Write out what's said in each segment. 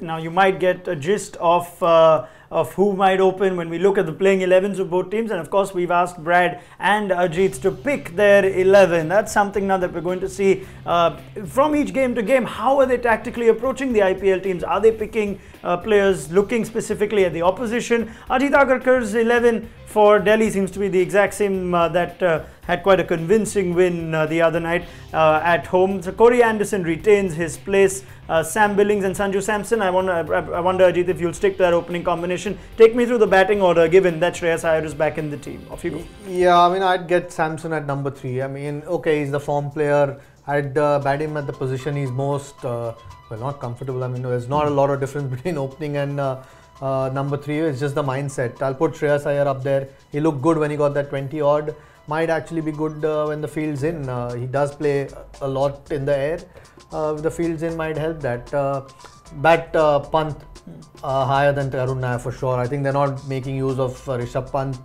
Now you might get a gist of who might open when we look at the playing 11s of both teams, and of course we've asked Brad and Ajit to pick their 11. That's something now that we're going to see from each game to game. How are they tactically approaching the IPL teams? Are they picking players looking specifically at the opposition? Ajit Agarkar's 11 for Delhi seems to be the exact same that had quite a convincing win the other night at home. So Corey Anderson retains his place. Sam Billings and Sanju Samson. I wonder, Ajit, if you'll stick to that opening combination. Take me through the batting order, given that Shreyas Iyer is back in the team. Off you go. Yeah, I mean, I'd get Samson at number 3. I mean, okay, he's the form player. I'd bat him at the position he's most, well, not comfortable. I mean, there's not a lot of difference between opening and number 3. It's just the mindset. I'll put Shreyas Iyer up there. He looked good when he got that 20 odd. Might actually be good when the field's in. He does play a lot in the air. The field's in might help that. Bat Pant higher than Karun Nair for sure. I think they're not making use of Rishabh Pant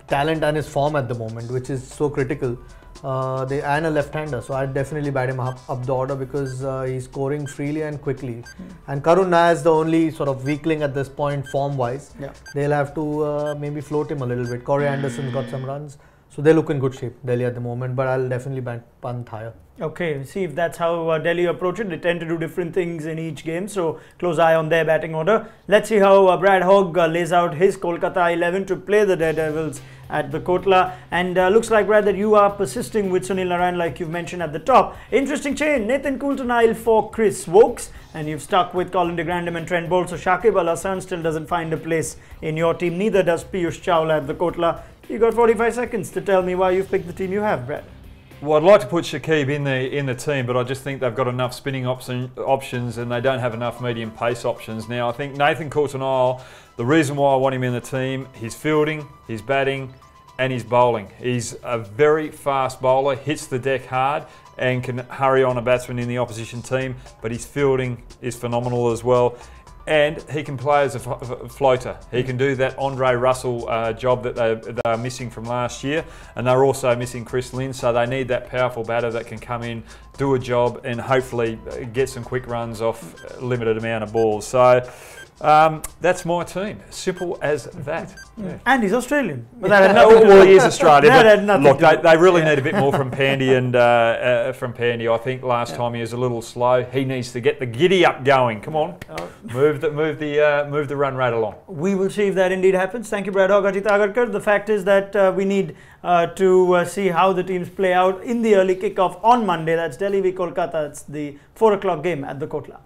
talent and his form at the moment, which is so critical. And a left-hander, so I'd definitely bat him up the order because he's scoring freely and quickly. And Karun Nair is the only sort of weakling at this point form-wise. Yeah. They'll have to maybe float him a little bit. Corey Anderson's got some runs, so they look in good shape, Delhi at the moment, but I'll definitely bat Pant higher. Okay, see if that's how Delhi approach it. They tend to do different things in each game, so close eye on their batting order. Let's see how Brad Hogg lays out his Kolkata 11 to play the Daredevils at the Kotla. And looks like, Brad, that you are persisting with Sunil Narayan like you've mentioned at the top. Interesting change, Nathan Coulter-Nile for Chris Wokes, and you've stuck with Colin de Grandin and Trent Bolt. So Shakib Al Hasan still doesn't find a place in your team, neither does Piyush Chawla at the Kotla. You got 45 seconds to tell me why you've picked the team you have, Brad. Well, I'd like to put Shakib in the team, but I just think they've got enough spinning options and they don't have enough medium pace options. Now, I think Nathan Coulter-Nile, the reason why I want him in the team, he's fielding, he's batting and he's bowling. He's a very fast bowler, hits the deck hard and can hurry on a batsman in the opposition team, but his fielding is phenomenal as well. And he can play as a floater. He can do that Andre Russell job that they are missing from last year. And they're also missing Chris Lynn, so they need that powerful batter that can come in, do a job and hopefully get some quick runs off a limited amount of balls. So that's my team. Simple as that. Yeah. And he's Australian. But well, he is Australian. But look, they really need a bit more from Pandy and from Pandy. I think last time he was a little slow. He needs to get the giddy up going. Come on, move the run rate along. We will see if that indeed happens. Thank you, Brad Hogg, Ajit Agarkar. The fact is that we need to see how the teams play out in the early kickoff on Monday. That's Delhi v Kolkata. It's the 4 o'clock game at the Kotla.